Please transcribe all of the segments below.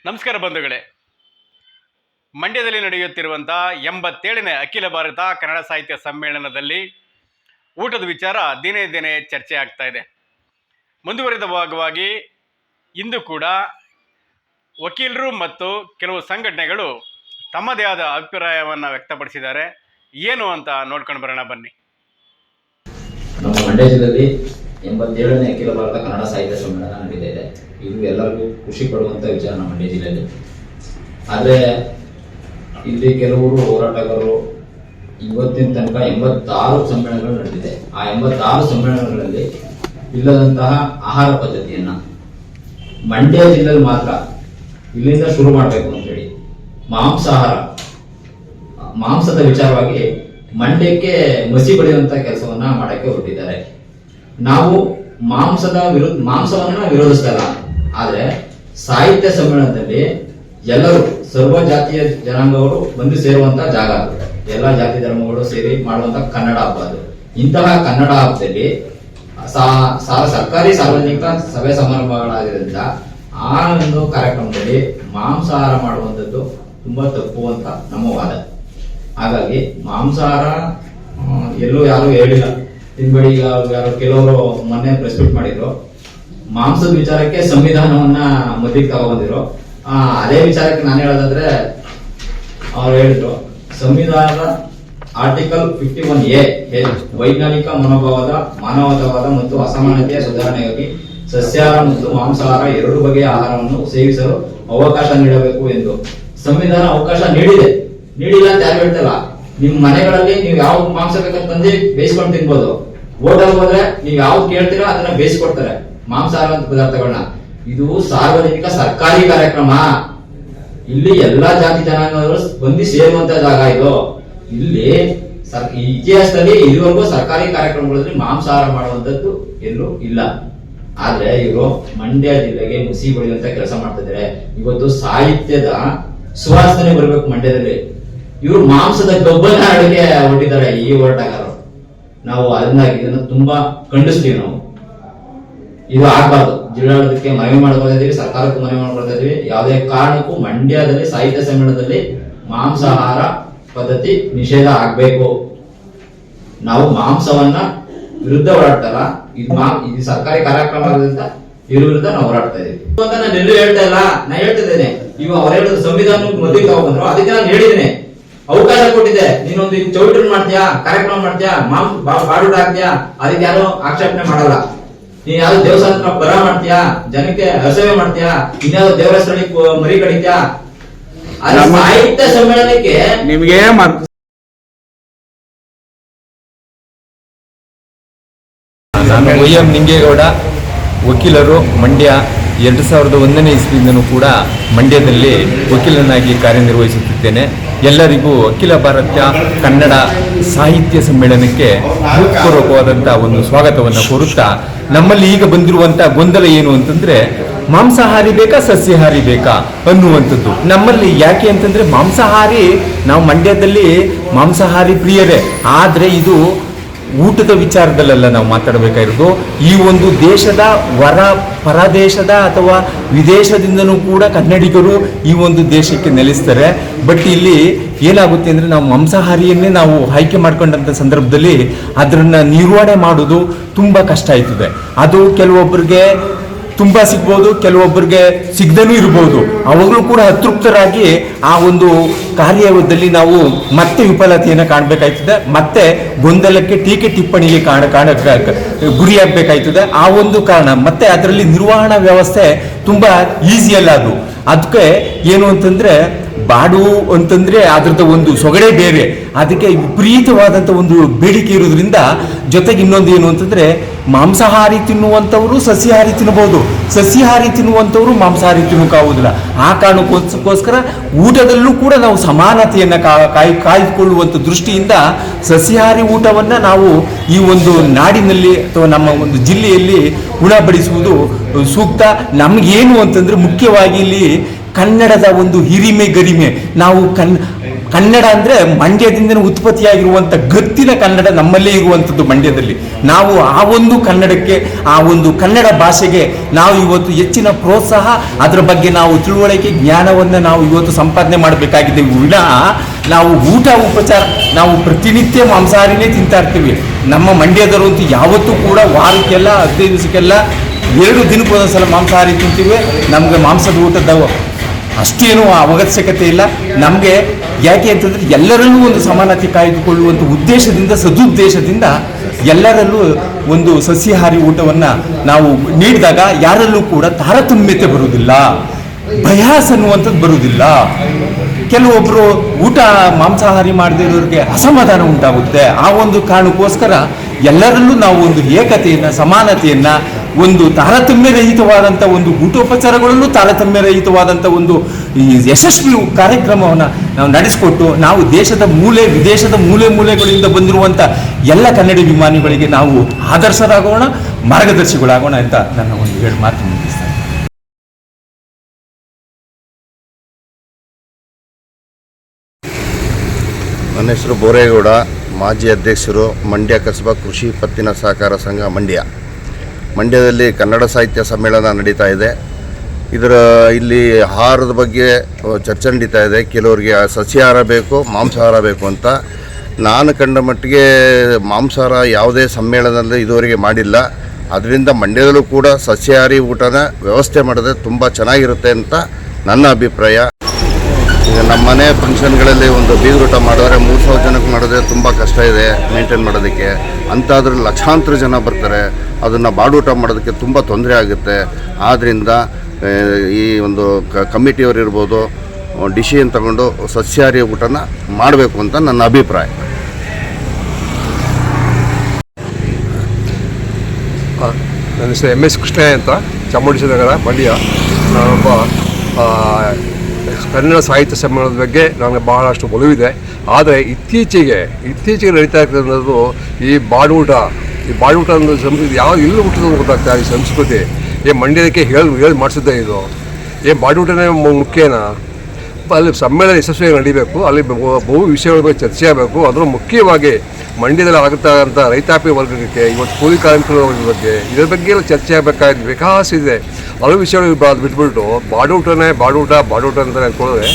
ನಮಸ್ಕಾರ ಬಂಧುಗಳೇ. ಮಂಡ್ಯದಲ್ಲಿ ನಡೆಯುತ್ತಿರುವಂಥ 87ನೇ ಅಖಿಲ ಭಾರತ ಕನ್ನಡ ಸಾಹಿತ್ಯ ಸಮ್ಮೇಳನದಲ್ಲಿ ಊಟದ ವಿಚಾರ ದಿನೇ ದಿನೇ ಚರ್ಚೆ ಆಗ್ತಾ ಇದೆ. ಮುಂದುವರಿದ ಭಾಗವಾಗಿ ಇಂದು ಕೂಡ ವಕೀಲರು ಮತ್ತು ಕೆಲವು ಸಂಘಟನೆಗಳು ತಮ್ಮದೇ ಆದ ಅಭಿಪ್ರಾಯವನ್ನು ವ್ಯಕ್ತಪಡಿಸಿದ್ದಾರೆ. ಏನು ಅಂತ ನೋಡ್ಕೊಂಡು ಬರೋಣ ಬನ್ನಿ. ನಮ್ಮ ಮಂಡ್ಯ ಜಿಲ್ಲೆಯಲ್ಲಿ 87ನೇ ಅಖಿಲ ಭಾರತ ಕನ್ನಡ ಸಾಹಿತ್ಯ ಸಮ್ಮೇಳನ ನಡೀತಾ ಇದೆ. ಇದು ಎಲ್ಲರಿಗೂ ಖುಷಿ ಪಡುವಂತ ವಿಚಾರ ನಮ್ಮ ಮಂಡ್ಯ ಜಿಲ್ಲೆಯಲ್ಲಿ. ಆದರೆ ಇಲ್ಲಿ ಕೆಲವರು ಹೋರಾಟಗಾರರು ಇವತ್ತಿನ ತನಕ 86 ಸಮ್ಮೇಳನಗಳು ನಡೆದಿದೆ. ಆ 86 ಸಮ್ಮೇಳನಗಳಲ್ಲಿ ಇಲ್ಲದಂತಹ ಆಹಾರ ಪದ್ಧತಿಯನ್ನ ಮಂಡ್ಯ ಜಿಲ್ಲೆಯಲ್ಲಿ ಮಾತ್ರ ಇಲ್ಲಿಂದ ಶುರು ಮಾಡಬೇಕು ಅಂತ ಹೇಳಿ ಮಾಂಸದ ವಿಚಾರವಾಗಿ ಮಂಡ್ಯಕ್ಕೆ ಮಸಿ ಬಳಿಯುವಂತ ಕೆಲಸವನ್ನ ಮಾಡಕ್ಕೆ ಹೊರಟಿದ್ದಾರೆ. ನಾವು ಮಾಂಸವನ್ನ ವಿರೋಧಿಸ್ತಾ ಇಲ್ಲ, ಆದ್ರೆ ಸಾಹಿತ್ಯ ಸಮ್ಮೇಳನದಲ್ಲಿ ಎಲ್ಲರೂ ಸರ್ವ ಜಾತಿಯ ಜನಾಂಗಗಳು ಬಂದು ಸೇರುವಂತ ಜಾಗ ಅದು. ಎಲ್ಲಾ ಜಾತಿ ಧರ್ಮಗಳು ಸೇರಿ ಮಾಡುವಂತ ಕನ್ನಡ ಹಬ್ಬ ಅದು. ಇಂತಹ ಕನ್ನಡ ಹಬ್ಬದಲ್ಲಿ ಸರ್ಕಾರಿ ಸಾರ್ವಜನಿಕ ಸಭೆ ಸಮಾರಂಭಗಳಾಗಿರೋದ್ರಿಂದ ಆ ಒಂದು ಕಾರ್ಯಕ್ರಮದಲ್ಲಿ ಮಾಂಸಾಹಾರ ಮಾಡುವಂಥದ್ದು ತುಂಬಾ ತಪ್ಪು ಅಂತ ನಮ್ಮ ವಾದ. ಹಾಗಾಗಿ ಮಾಂಸಾಹಾರ ಎಲ್ಲೂ ಯಾರು ಹೇಳಿಲ್ಲ, ತಿನ್ಬೇಡಿ. ಯಾರು ಕೆಲವರು ಮೊನ್ನೆ ಪ್ರೆಸ್ ಮೀಟ್ ಮಾಡಿದ್ರು, ಮಾಂಸದ ವಿಚಾರಕ್ಕೆ ಸಂವಿಧಾನವನ್ನ ಮಧ್ಯಕ್ಕೆ ತಗೊಂಡ್ಬಂದಿರು. ಅದೇ ವಿಚಾರಕ್ಕೆ ನಾನು ಹೇಳೋದಾದ್ರೆ, ಅವ್ರು ಹೇಳಿದ್ರು ಸಂವಿಧಾನದ ಆರ್ಟಿಕಲ್ 51A ವೈಜ್ಞಾನಿಕ ಮನೋಭಾವದ ಮಾನವತಾವಾದ ಮತ್ತು ಅಸಮಾನತೆಯ ಸುಧಾರಣೆಗಾಗಿ ಸಸ್ಯಾಹಾರ ಮತ್ತು ಮಾಂಸಾಹಾರ ಎರಡು ಬಗೆಯ ಆಹಾರವನ್ನು ಸೇವಿಸಲು ಅವಕಾಶ ನೀಡಬೇಕು ಎಂದು ಸಂವಿಧಾನ ಅವಕಾಶ ನೀಡಿಲ್ಲ ಅಂತ ಯಾರು ಹೇಳ್ತಲ್ಲ. ನಿಮ್ ಮನೆಗಳಲ್ಲಿ ನೀವು ಯಾವ ಮಾಂಸ ಬೇಕಂತ ತಂದು ಬೇಯಿಸ್ಕೊಂಡು ತಿನ್ಬೋದು. ಹೋಟೆಲ್ ಹೋದ್ರೆ ನೀವು ಯಾವ್ದು ಕೇಳ್ತೀರಾ ಅದನ್ನ ಬೇಯಿಸ್ಕೊಡ್ತಾರೆ ಮಾಂಸಾಹಾರ ಪದಾರ್ಥಗಳನ್ನ. ಇದು ಸಾರ್ವಜನಿಕ ಸರ್ಕಾರಿ ಕಾರ್ಯಕ್ರಮ. ಇಲ್ಲಿ ಎಲ್ಲಾ ಜಾತಿ ಜನಾಂಗದವರು ಬಂದು ಸೇರುವಂತ ಜಾಗ ಇದು. ಇಲ್ಲಿ ಇತಿಹಾಸದಲ್ಲಿ ಇದುವರೆಗೂ ಸರ್ಕಾರಿ ಕಾರ್ಯಕ್ರಮಗಳಲ್ಲಿ ಮಾಂಸಾಹಾರ ಮಾಡುವಂತದ್ದು ಎಲ್ಲೂ ಇಲ್ಲ. ಆದ್ರೆ ಇವರು ಮಂಡ್ಯ ಜಿಲ್ಲೆಗೆ ಮುಸಿ ಬಳಿಯುವಂತ ಕೆಲಸ ಮಾಡ್ತಿದ್ದಾರೆ. ಇವತ್ತು ಸಾಹಿತ್ಯದ ಸುವಾಸನೆ ಬರಬೇಕು ಮಂಡ್ಯದಲ್ಲಿ. ಇವರು ಮಾಂಸದ ಗಬ್ಬನ ಅಡುಗೆ ಹೊರಟಿದ್ದಾರೆ ಈ ಹೋರಾಟಗಾರರು. ನಾವು ಇದನ್ನ ತುಂಬಾ ಖಂಡಿಸ್ತೀವಿ. ನಾವು ಇದು ಆಗ್ಬಾರ್ದು. ಜಿಲ್ಲಾಡಳಿತಕ್ಕೆ ಮನವಿ ಮಾಡ್ಕೊಳ್ತಾ ಇದೀವಿ, ಸರ್ಕಾರಕ್ಕೂ ಮನವಿ ಮಾಡ್ಕೊಳ್ತಾ ಇದೀವಿ. ಯಾವುದೇ ಕಾರಣಕ್ಕೂ ಮಂಡ್ಯದಲ್ಲಿ ಸಾಹಿತ್ಯ ಸಮ್ಮೇಳನದಲ್ಲಿ ಮಾಂಸಾಹಾರ ಪದ್ಧತಿ ನಿಷೇಧ ಆಗ್ಬೇಕು. ನಾವು ಮಾಂಸವನ್ನ ವಿರುದ್ಧ ಹೋರಾಡ್ತಾರ. ಇದು ಸರ್ಕಾರಿ ಕಾರ್ಯಕ್ರಮ ಆಗೋದ್ರಿಂದ ಇದ್ರ ವಿರುದ್ಧ ನಾವು ಹೋರಾಡ್ತಾ ಇದೀವಿ ಅಂತ ನಾನು ಎಲ್ಲೂ ಹೇಳ್ತಾ ಇಲ್ಲ. ನಾನು ಹೇಳ್ತಿದ್ದೇನೆ, ಇವ ಅವ್ರು ಹೇಳಿದ ಸಂವಿಧಾನಕ್ಕೆ ಮಧ್ಯಕ್ಕೆ ತಗೊಂಡ್ರು, ಅದಕ್ಕೆ ನಾನು ಹೇಳಿದ್ದೇನೆ, ಅವಕಾಶ ಕೊಟ್ಟಿದೆ. ನೀನೊಂದು ಚೌಟ್ರಿ ಮಾಡ್ತೀಯಾ, ಕಾರ್ಯಕ್ರಮ ಮಾಡ್ತೀಯಾ, ಬಾಡೂಟ ಹಾಕ್ತೀಯಾ, ಅದಕ್ಕೆ ಯಾರು ಆಕ್ಷೇಪಣೆ ಮಾಡಲ್ಲ. ನೀನ್ ಯಾವ್ದು ದೇವಸ್ಥಾನ ಪರ ಮಾಡ್ತೀಯಾ, ಜನಕ್ಕೆ ಅಸೇವೆ ಮಾಡ್ತೀಯಾ, ಇನ್ಯಾವ್ದು ದೇವರ ಸ್ಥಳಕ್ಕೆ ಮರಿ ಕಡಿತ್ಯಾ, ಸಾಹಿತ್ಯ ಸಮ್ಮೇಳನಕ್ಕೆ ನಿಮ್ಗೆ ನಾನು ವೈ.ಎಂ. ನಿಂಗೇಗೌಡ, ವಕೀಲರು, ಮಂಡ್ಯ. 2001ನೇ ಇಸ್ವಿಯಿಂದನೂ ಕೂಡ ಮಂಡ್ಯದಲ್ಲಿ ವಕೀಲನಾಗಿ ಕಾರ್ಯನಿರ್ವಹಿಸುತ್ತಿದ್ದೇನೆ. ಎಲ್ಲರಿಗೂ ಅಖಿಲ ಭಾರತ ಕನ್ನಡ ಸಾಹಿತ್ಯ ಸಮ್ಮೇಳನಕ್ಕೆ ಹೃತ್ಪೂರ್ವಕವಾದಂಥ ಒಂದು ಸ್ವಾಗತವನ್ನು ಕೋರುತ್ತಾ, ನಮ್ಮಲ್ಲಿ ಈಗ ಬಂದಿರುವಂಥ ಗೊಂದಲ ಏನು ಅಂತಂದರೆ, ಮಾಂಸಾಹಾರಿ ಬೇಕಾ ಸಸ್ಯಾಹಾರಿ ಬೇಕಾ ಅನ್ನುವಂಥದ್ದು ನಮ್ಮಲ್ಲಿ. ಯಾಕೆ ಅಂತಂದರೆ, ನಾವು ಮಂಡ್ಯದಲ್ಲಿ ಮಾಂಸಾಹಾರಿ ಪ್ರಿಯರೇ. ಆದರೆ ಇದು ಊಟದ ವಿಚಾರದಲ್ಲೆಲ್ಲ ನಾವು ಮಾತಾಡಬೇಕಾಗಿರೋದು. ಈ ಒಂದು ದೇಶದ ಪರದೇಶದ ಅಥವಾ ವಿದೇಶದಿಂದನೂ ಕೂಡ ಕನ್ನಡಿಗರು ಈ ಒಂದು ದೇಶಕ್ಕೆ ನೆಲೆಸ್ತಾರೆ. ಬಟ್ ಇಲ್ಲಿ ಏನಾಗುತ್ತೆ ಅಂದರೆ, ನಾವು ಮಾಂಸಾಹಾರಿಯನ್ನೇ ನಾವು ಆಯ್ಕೆ ಮಾಡ್ಕೊಂಡಂಥ ಸಂದರ್ಭದಲ್ಲಿ ಅದನ್ನು ನಿರ್ವಹಣೆ ಮಾಡೋದು ತುಂಬ ಕಷ್ಟ ಆಯ್ತದೆ. ಅದು ಕೆಲವೊಬ್ಬರಿಗೆ ತುಂಬ ಸಿಗ್ಬೋದು, ಕೆಲವೊಬ್ಬರಿಗೆ ಸಿಗದೇನೂ ಇರ್ಬೋದು. ಅವಾಗಲೂ ಕೂಡ ಅತೃಪ್ತರಾಗಿ ಆ ಒಂದು ಕಾರ್ಯದಲ್ಲಿ ನಾವು ಮತ್ತೆ ವಿಫಲತೆಯನ್ನು ಕಾಣಬೇಕಾಯ್ತದೆ, ಮತ್ತೆ ಗೊಂದಲಕ್ಕೆ ಟೀಕೆ ಟಿಪ್ಪಣಿಗೆ ಗುರಿಯಾಗಬೇಕಾಯ್ತದೆ. ಆ ಒಂದು ಕಾರಣ ಮತ್ತೆ ಅದರಲ್ಲಿ ನಿರ್ವಹಣಾ ವ್ಯವಸ್ಥೆ ತುಂಬ ಈಸಿ ಅಲ್ಲ ಅದು. ಅದಕ್ಕೆ ಏನು ಅಂತಂದರೆ, ಬಾಡು ಅಂತಂದರೆ ಅದರದ ಒಂದು ಸೊಗಡೆ ಬೇರೆ. ಅದಕ್ಕೆ ವಿಪರೀತವಾದಂಥ ಒಂದು ಬೇಡಿಕೆ ಇರೋದ್ರಿಂದ, ಜೊತೆಗೆ ಇನ್ನೊಂದು ಏನು ಅಂತಂದರೆ, ಮಾಂಸಾಹಾರಿ ತಿನ್ನುವಂಥವರು ಸಸ್ಯಾಹಾರಿ ತಿನ್ನಬಹುದು, ಸಸ್ಯಾಹಾರಿ ತಿನ್ನುವಂಥವರು ಮಾಂಸಾಹಾರಿ ತಿನ್ನೋಕ್ಕಾಗೋದಿಲ್ಲ. ಆ ಕಾರಣಕ್ಕೋಸ್ಕರ ಊಟದಲ್ಲೂ ಕೂಡ ನಾವು ಸಮಾನತೆಯನ್ನು ಕಾಯ್ದುಕೊಳ್ಳುವಂಥ ದೃಷ್ಟಿಯಿಂದ ಸಸ್ಯಾಹಾರಿ ಊಟವನ್ನು ನಾವು ಈ ಒಂದು ನಾಡಿನಲ್ಲಿ ಅಥವಾ ನಮ್ಮ ಒಂದು ಜಿಲ್ಲೆಯಲ್ಲಿ ಉಣಬಡಿಸುವುದು ಸೂಕ್ತ. ನಮಗೇನು ಅಂತಂದರೆ, ಮುಖ್ಯವಾಗಿ ಇಲ್ಲಿ ಕನ್ನಡದ ಒಂದು ಹಿರಿಮೆ ಗರಿಮೆ, ನಾವು ಕನ್ನಡ ಅಂದರೆ ಮಂಡ್ಯದಿಂದನೇ ಉತ್ಪತ್ತಿಯಾಗಿರುವಂಥ ಗತ್ತಿನ ಕನ್ನಡ ನಮ್ಮಲ್ಲೇ ಇರುವಂಥದ್ದು ಮಂಡ್ಯದಲ್ಲಿ. ನಾವು ಆ ಒಂದು ಕನ್ನಡಕ್ಕೆ, ಆ ಒಂದು ಕನ್ನಡ ಭಾಷೆಗೆ ನಾವು ಇವತ್ತು ಹೆಚ್ಚಿನ ಪ್ರೋತ್ಸಾಹ, ಅದರ ಬಗ್ಗೆ ನಾವು ತಿಳುವಳಿಕೆ, ಜ್ಞಾನವನ್ನು ನಾವು ಇವತ್ತು ಸಂಪಾದನೆ ಮಾಡಬೇಕಾಗಿದೆ ವಿನಃ ನಾವು ಊಟ ಉಪಚಾರ ನಾವು ಪ್ರತಿನಿತ್ಯ ಮಾಂಸಾಹಾರಿನೇ ತಿಂತಾ ಇರ್ತೀವಿ. ನಮ್ಮ ಮಂಡ್ಯದವರು ಅಂತೂ ಯಾವತ್ತೂ ಕೂಡ ವಾರಕ್ಕೆಲ್ಲ 15 ದಿವಸಕ್ಕೆಲ್ಲ 2 ದಿನಕ್ಕೊಂದೊಂದ್ಸಲ ಮಾಂಸಾಹಾರಿ ತಿಂತೀವಿ. ನಮಗೆ ಮಾಂಸದ ಊಟದ ಅಷ್ಟೇನು ಅವಶ್ಯಕತೆ ಇಲ್ಲ ನಮಗೆ. ಯಾಕೆ ಅಂತಂದರೆ ಎಲ್ಲರಲ್ಲೂ ಒಂದು ಸಮಾನತೆ ಕಾಯ್ದುಕೊಳ್ಳುವಂಥ ಉದ್ದೇಶದಿಂದ, ಸದುದ್ದೇಶದಿಂದ ಎಲ್ಲರಲ್ಲೂ ಒಂದು ಸಸ್ಯಾಹಾರಿ ಊಟವನ್ನು ನಾವು ನೀಡಿದಾಗ ಯಾರಲ್ಲೂ ಕೂಡ ತಾರತಮ್ಯತೆ ಬರುವುದಿಲ್ಲ, ಭಯಾಸ ಅನ್ನುವಂಥದ್ದು ಬರುವುದಿಲ್ಲ. ಕೆಲವೊಬ್ಬರು ಊಟ ಮಾಂಸಾಹಾರಿ ಮಾಡದಿರೋರಿಗೆ ಅಸಮಾಧಾನ ಉಂಟಾಗುತ್ತೆ. ಆ ಒಂದು ಕಾರಣಕ್ಕೋಸ್ಕರ ಎಲ್ಲರಲ್ಲೂ ನಾವು ಒಂದು ಏಕತೆಯನ್ನು, ಸಮಾನತೆಯನ್ನು, ಒಂದು ತಾರತಮ್ಯರಹಿತವಾದಂಥ ಒಂದು ಊಟೋಪಚಾರಗಳಲ್ಲೂ ತಾರತಮ್ಯರಹಿತವಾದಂಥ ಒಂದು ಈ ಯಶಸ್ವಿ ಕಾರ್ಯಕ್ರಮವನ್ನು ನಾವು ನಡೆಸಿಕೊಟ್ಟು ನಾವು ದೇಶದ ವಿದೇಶದ ಮೂಲೆಗಳಿಂದ ಬಂದಿರುವಂಥ ಎಲ್ಲ ಕನ್ನಡಾಭಿಮಾನಿಗಳಿಗೆ ನಾವು ಆದರ್ಶರಾಗೋಣ, ಮಾರ್ಗದರ್ಶಿಗಳಾಗೋಣ ಅಂತ ನನ್ನ ಒಂದು ಹೇಳಿ ಮಾತು ಮುಗಿಸ್ತೇನೆ. ನನ್ನ ಹೆಸರು ಬೋರೇಗೌಡ, ಮಾಜಿ ಅಧ್ಯಕ್ಷರು, ಮಂಡ್ಯ ಕಸಬಾ ಕೃಷಿ ಪತ್ತಿನ ಸಹಕಾರ ಸಂಘ ಮಂಡ್ಯದಲ್ಲಿ ಕನ್ನಡ ಸಾಹಿತ್ಯ ಸಮ್ಮೇಳನ ನಡೀತಾ ಇದೆ. ಇಲ್ಲಿ ಆಹಾರದ ಬಗ್ಗೆ ಚರ್ಚೆ ನಡೀತಾ ಇದೆ. ಕೆಲವರಿಗೆ ಸಸ್ಯಾಹಾರ ಬೇಕು, ಮಾಂಸಾಹಾರ ಬೇಕು ಅಂತ. ನಾನು ಕಂಡ ಮಟ್ಟಿಗೆ ಮಾಂಸಾಹಾರ ಯಾವುದೇ ಸಮ್ಮೇಳನದಲ್ಲಿ ಇದುವರೆಗೆ ಮಾಡಿಲ್ಲ. ಅದರಿಂದ ಮಂಡ್ಯದಲ್ಲೂ ಕೂಡ ಸಸ್ಯಾಹಾರಿ ಊಟನ ವ್ಯವಸ್ಥೆ ಮಾಡಿದ್ರೆ ತುಂಬ ಚೆನ್ನಾಗಿರುತ್ತೆ ಅಂತ ನನ್ನ ಅಭಿಪ್ರಾಯ. ಈಗ ನಮ್ಮ ಮನೆ ಫಂಕ್ಷನ್ಗಳಲ್ಲಿ ಒಂದು ಬೀಗರೂಟ ಮಾಡಿದ್ರೆ 3,000 ಜನಕ್ಕೆ ಮಾಡಿದ್ರೆ ತುಂಬ ಕಷ್ಟ ಇದೆ ಮೇಂಟೈನ್ ಮಾಡೋದಕ್ಕೆ. ಅಂತಾದ್ರೂ ಲಕ್ಷಾಂತರ ಜನ ಬರ್ತಾರೆ, ಅದನ್ನು ಬಾಡೂಟ ಮಾಡೋದಕ್ಕೆ ತುಂಬ ತೊಂದರೆ ಆಗುತ್ತೆ. ಆದ್ದರಿಂದ ಈ ಒಂದು ಕಮಿಟಿಯವರು ಇರ್ಬೋದು, ಡಿಸಿಷನ್ ತಗೊಂಡು ಸಸ್ಯಾಹಾರಿ ಊಟನ ಮಾಡಬೇಕು ಅಂತ ನನ್ನ ಅಭಿಪ್ರಾಯ. ನನ್ನ ಹೆಸರು MS ಕೃಷ್ಣಯ್ಯ ಅಂತ, ಚಾಮುಂಡೇಶ್ವರಿ ನಗರ, ಮಂಡ್ಯ. ನಾನೊಬ್ಬ ಕನ್ನಡ ಸಾಹಿತ್ಯ ಸಮ್ಮೇಳನದ ಬಗ್ಗೆ ನನಗೆ ಬಹಳಷ್ಟು ಒಲವಿದೆ. ಆದರೆ ಇತ್ತೀಚೆಗೆ ನಡೀತಾ ಇರ್ತಕ್ಕಂಥದ್ದು ಈ ಬಾಡೂಟ ಅನ್ನೋ ಸಂಸ್ಕೃತಿ ಯಾವ ಇಲ್ಲಿ ಹುಟ್ಟಿದ ಗೊತ್ತಾಗ್ತಾ ಈ ಸಂಸ್ಕೃತಿ. ಮಂಡ್ಯದಕ್ಕೆ ಹೇಳಿ ಮಾಡಿಸಿದ್ದೆ ಇದು. ಬಾಡೂಟನೇ ಮುಖ್ಯನಾ? ಅಲ್ಲಿ ಸಮ್ಮೇಳನ ಯಶಸ್ವಿಯಾಗಿ ನಡೀಬೇಕು. ಅಲ್ಲಿ ಬಹು ವಿಷಯಗಳ ಬಗ್ಗೆ ಚರ್ಚೆ ಆಗಬೇಕು. ಅದರ ಮುಖ್ಯವಾಗಿ ಮಂಡ್ಯದಲ್ಲಿ ಆಗುತ್ತಂಥ ರೈತಾಪಿ ವರ್ಗಕ್ಕೆ, ಇವತ್ತು ಕೂಲಿ ಕಾರ್ಮಿಕರ ಬಗ್ಗೆ, ಇದರ ಬಗ್ಗೆ ಎಲ್ಲ ಚರ್ಚೆ ಆಗಬೇಕಾದ ವಿಕಾಸ ಇದೆ. ಹಲವು ವಿಷಯಗಳು ಬಿಟ್ಬಿಟ್ಟು ಬಾಡೂಟ ಅಂತ ಅಂದ್ಕೊಳ್ಳೋದ್ರೆ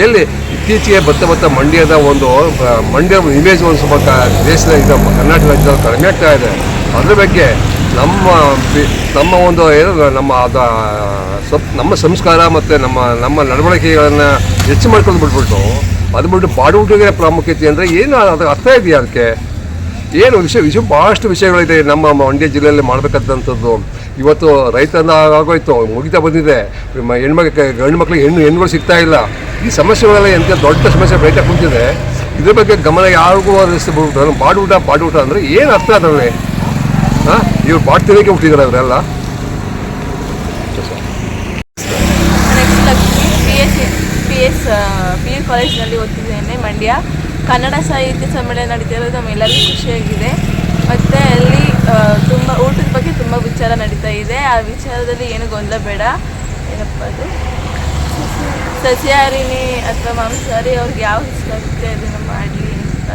ಎಲ್ಲಿ ಇತ್ತೀಚೆಗೆ ಬತ್ತ ಮಂಡ್ಯದ ಇಮೇಜ್ ಒಂದು ಸ್ವಲ್ಪ ದೇಶದ ಕರ್ನಾಟಕ ರಾಜ್ಯದಲ್ಲಿ ಕಡಿಮೆ ಆಗ್ತಾ ಇದೆ. ಅದ್ರ ಬಗ್ಗೆ ನಮ್ಮ ಒಂದು ನಮ್ಮ ಸಂಸ್ಕಾರ ಮತ್ತು ನಮ್ಮ ನಡವಳಿಕೆಗಳನ್ನು ಹೆಚ್ಚು ಮಾಡ್ಕೊಂಡು ಬಿಟ್ಬಿಟ್ಟು ಬಾಡೂಟಿಗೆ ಪ್ರಾಮುಖ್ಯತೆ ಅಂದರೆ ಏನು ಅದು ಅರ್ಥ ಇದೆಯಾ? ಅದಕ್ಕೆ ಏನು ವಿಷಯ ಭಾಳಷ್ಟು ವಿಷಯಗಳಿದೆ ನಮ್ಮ ಮಂಡ್ಯ ಜಿಲ್ಲೆಯಲ್ಲಿ ಮಾಡಬೇಕಾದಂಥದ್ದು. ಇವತ್ತು ರೈತನ ಆಗೋಯ್ತು, ಮುಗಿತಾ ಬಂದಿದೆ. ಗಂಡು ಮಕ್ಕಳಿಗೆ ಹೆಣ್ಣುಗಳು ಸಿಗ್ತಾ ಇಲ್ಲ. ಈ ಸಮಸ್ಯೆಗಳೆಲ್ಲ ಎಂಥ ದೊಡ್ಡ ಸಮಸ್ಯೆ ರೈತ ಕುಂತಿದೆ. ಇದ್ರ ಬಗ್ಗೆ ಗಮನ ಯಾರಿಗೂ ಹರಿಸ್ಬಿಟ್ಟು ಬಾಡೂಟ ಅಂದರೆ ಏನು ಅರ್ಥ ಅದರಲ್ಲಿ? ಇವ್ರು ಬಾಡ್ತಿರೋಕ್ಕೆ ಹುಟ್ಟಿದ್ದಾರೆ ಅವರೆಲ್ಲ. PU ಕಾಲೇಜಿನಲ್ಲಿ ಓದ್ತಿದ್ದೇನೆ, ಮಂಡ್ಯ. ಕನ್ನಡ ಸಾಹಿತ್ಯ ಸಮ್ಮೇಳನ ನಡೀತಿರೋದು ನಮ್ಮೆಲ್ಲರಿಗೂ ಖುಷಿಯಾಗಿದೆ. ಮತ್ತು ಅಲ್ಲಿ ಊಟದ ಬಗ್ಗೆ ತುಂಬ ವಿಚಾರ ನಡೀತಾ ಇದೆ. ಆ ವಿಚಾರದಲ್ಲಿ ಏನು ಗೊಂದಲ ಬೇಡ. ಏನಪ್ಪ ಅದು ಸಸ್ಯಾಹಾರಿನಿ ಅಥವಾ ಮಾಂಸಾಹಾರಿ ಅವ್ರಿಗೆ ಯಾವ ಇಷ್ಟ ಆಗುತ್ತೆ ಅದನ್ನು ಮಾಡಲಿ ಅಂತ